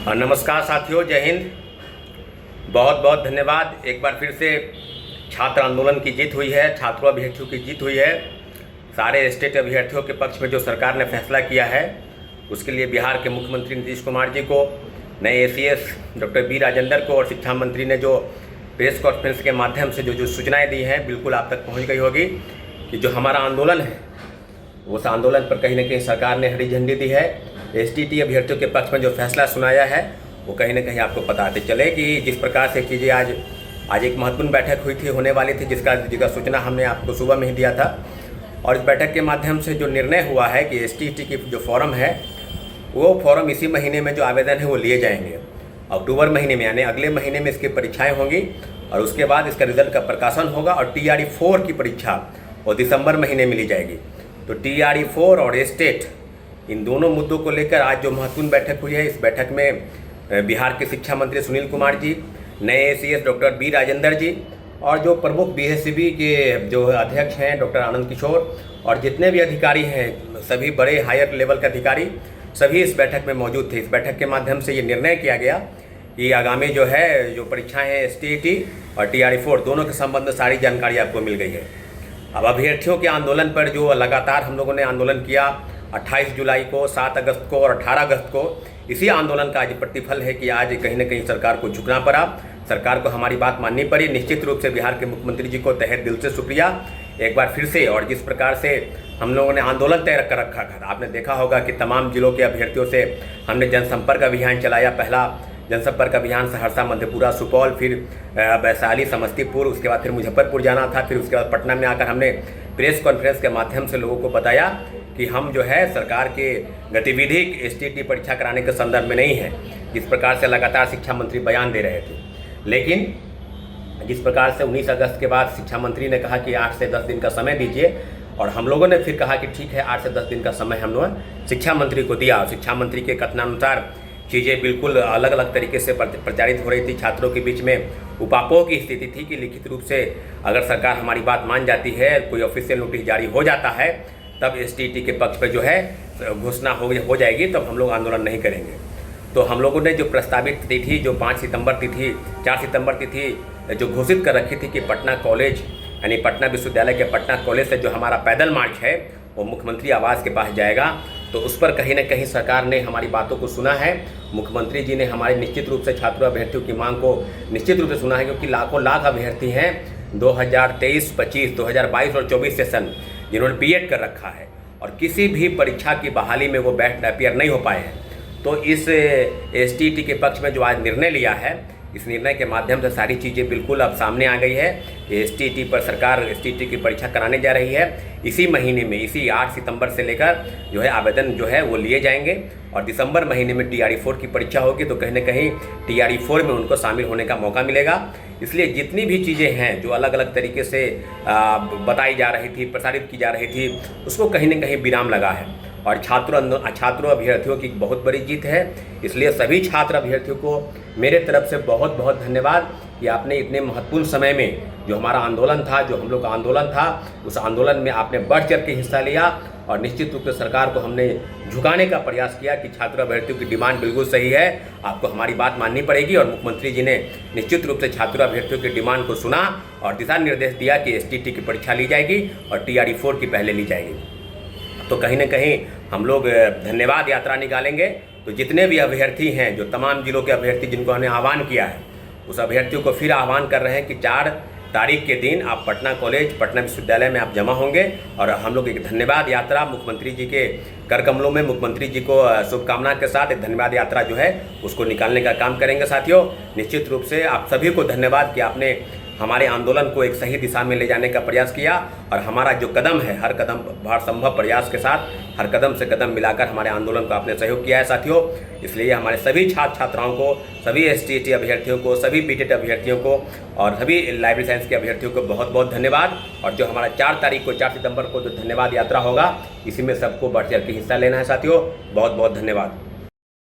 नमस्कार साथियों, जय हिंद। बहुत बहुत धन्यवाद। एक बार फिर से छात्र आंदोलन की जीत हुई है, छात्रों अभ्यर्थियों की जीत हुई है। सारे स्टेट अभ्यर्थियों के पक्ष में जो सरकार ने फैसला किया है उसके लिए बिहार के मुख्यमंत्री नीतीश कुमार जी को, नए ACS डॉक्टर बी राजेंद्र को और शिक्षा मंत्री ने जो प्रेस कॉन्फ्रेंस के माध्यम से जो सूचनाएँ दी हैं बिल्कुल आप तक पहुँच गई होगी कि जो हमारा आंदोलन है उस आंदोलन पर कहीं ना कहीं सरकार ने हरी झंडी दी है। STT अभ्यर्थियों के पक्ष में जो फैसला सुनाया है वो कहीं ना कहीं आपको बताते चले कि जिस प्रकार से चीज़ें आज एक महत्वपूर्ण बैठक हुई थी, होने वाली थी, जिसका सूचना हमने आपको सुबह में ही दिया था। और इस बैठक के माध्यम से जो निर्णय हुआ है कि STT की जो फॉर्म है वो फॉर्म इसी महीने में जो आवेदन है वो लिए जाएंगे। अक्टूबर महीने में यानी अगले महीने में इसकी परीक्षाएँ होंगी और उसके बाद इसका रिजल्ट का प्रकाशन होगा और TRE 4 की परीक्षा और दिसंबर महीने में ली जाएगी। तो TRE 4 और स्टेट, इन दोनों मुद्दों को लेकर आज जो महत्वपूर्ण बैठक हुई है, इस बैठक में बिहार के शिक्षा मंत्री सुनील कुमार जी, नए ACS डॉक्टर बी राजेंद्र जी और जो प्रमुख BHCB के जो अध्यक्ष हैं डॉक्टर आनंद किशोर और जितने भी अधिकारी हैं, सभी बड़े हायर लेवल के अधिकारी सभी इस बैठक में मौजूद थे। इस बैठक के माध्यम से ये निर्णय किया गया कि आगामी जो परीक्षाएँ हैं STT और TRE 4 दोनों के संबंध में सारी जानकारी आपको मिल गई है। अब अभ्यर्थियों के आंदोलन पर जो लगातार हम लोगों ने आंदोलन किया 28 जुलाई को, 7 अगस्त को और 18 अगस्त को, इसी आंदोलन का आज प्रतिफल है कि आज कहीं ना कहीं सरकार को झुकना पड़ा, सरकार को हमारी बात माननी पड़ी। निश्चित रूप से बिहार के मुख्यमंत्री जी को तहे दिल से शुक्रिया एक बार फिर से। और जिस प्रकार से हम लोगों ने आंदोलन तय कर रखा था, आपने देखा होगा कि तमाम जिलों के अभ्यर्थियों से हमने जनसंपर्क अभियान चलाया। पहला जनसंपर्क अभियान सहरसा, मधेपुरा, सुपौल, फिर वैशाली, समस्तीपुर, उसके बाद फिर मुजफ्फरपुर जाना था, फिर उसके बाद पटना में आकर हमने प्रेस कॉन्फ्रेंस के माध्यम से लोगों को बताया कि हम जो है सरकार के गतिविधि STT परीक्षा कराने के संदर्भ में नहीं है, जिस प्रकार से लगातार शिक्षा मंत्री बयान दे रहे थे। लेकिन जिस प्रकार से 19 अगस्त के बाद शिक्षा मंत्री ने कहा कि 8 से 10 दिन का समय दीजिए और हम लोगों ने फिर कहा कि ठीक है 8 से 10 दिन का समय हम लोग शिक्षा मंत्री को दिया। शिक्षा मंत्री के कथनानुसार चीज़ें बिल्कुल अलग अलग तरीके से प्रचारित हो रही थी। छात्रों के बीच में उपापोह की स्थिति थी कि लिखित रूप से अगर सरकार हमारी बात मान जाती है, कोई ऑफिशियल नोटिस जारी हो जाता है, तब STT के पक्ष पे जो है घोषणा हो जाएगी, तब हम लोग आंदोलन नहीं करेंगे। तो हम लोगों ने जो प्रस्तावित तिथि जो 4 सितंबर तिथि जो घोषित कर रखी थी कि पटना कॉलेज यानी पटना विश्वविद्यालय के पटना कॉलेज से जो हमारा पैदल मार्च है वो मुख्यमंत्री आवास के पास जाएगा, तो उस पर कहीं ना कहीं सरकार ने हमारी बातों को सुना है। मुख्यमंत्री जी ने हमारे निश्चित रूप से छात्रों अभ्यर्थियों की मांग को निश्चित रूप से सुना है, क्योंकि लाखों लाख अभ्यर्थी हैं 2023-25, 2022 और 24 सेशन जिन्होंने B.Ed कर रखा है और किसी भी परीक्षा की बहाली में वो अपीयर नहीं हो पाए हैं। तो इस STT के पक्ष में जो आज निर्णय लिया है, इस निर्णय के माध्यम से सारी चीज़ें बिल्कुल अब सामने आ गई है। STT पर सरकार STT की परीक्षा कराने जा रही है। इसी महीने में, इसी 8 सितंबर से लेकर जो है आवेदन जो है वो लिए जाएंगे और दिसंबर महीने में TRE 4 की परीक्षा होगी, तो कहीं ना कहीं TRE 4 में उनको शामिल होने का मौका मिलेगा। इसलिए जितनी भी चीज़ें हैं जो अलग अलग तरीके से बताई जा रही थी, प्रसारित की जा रही थी, उसको कहीं ना कहीं विराम लगा है और छात्रों अभ्यर्थियों की बहुत बड़ी जीत है। इसलिए सभी छात्र अभ्यर्थियों को मेरे तरफ से बहुत बहुत धन्यवाद कि आपने इतने महत्वपूर्ण समय में जो हमारा आंदोलन था, जो हम लोग का आंदोलन था, उस आंदोलन में आपने बढ़ चढ़ के हिस्सा लिया और निश्चित रूप से सरकार को हमने झुकाने का प्रयास किया कि छात्र अभ्यर्थियों की डिमांड बिल्कुल सही है, आपको हमारी बात माननी पड़ेगी। और मुख्यमंत्री जी ने निश्चित रूप से छात्र अभ्यर्थियों की डिमांड को सुना और दिशा निर्देश दिया कि STT की परीक्षा ली जाएगी और TRE 4 की पहले ली जाएगी। तो कहीं ना कहीं हम लोग धन्यवाद यात्रा निकालेंगे। तो जितने भी अभ्यर्थी हैं, जो तमाम जिलों के अभ्यर्थी जिनको हमने आह्वान किया है, उस अभ्यर्थियों को फिर आह्वान कर रहे हैं कि 4 तारीख के दिन आप पटना कॉलेज, पटना विश्वविद्यालय में आप जमा होंगे और हम लोग एक धन्यवाद यात्रा मुख्यमंत्री जी के कर कमलों में मुख्यमंत्री जी को शुभकामना के साथ एक धन्यवाद यात्रा जो है उसको निकालने का काम करेंगे। साथियों, निश्चित रूप से आप सभी को धन्यवाद कि आपने हमारे आंदोलन को एक सही दिशा में ले जाने का प्रयास किया और हमारा जो कदम है, हर कदम हर संभव प्रयास के साथ हर कदम से कदम मिलाकर हमारे आंदोलन को आपने सहयोग किया है। साथियों, इसलिए हमारे सभी छात्र छात्राओं को, सभी STT अभ्यर्थियों को, सभी B.Ed अभ्यर्थियों को और सभी लाइब्रेरी साइंस के अभ्यर्थियों को बहुत बहुत धन्यवाद। और जो हमारा 4 सितंबर को जो धन्यवाद यात्रा होगा, इसी में सबको बढ़ चढ़ के हिस्सा लेना है। साथियों, बहुत बहुत धन्यवाद।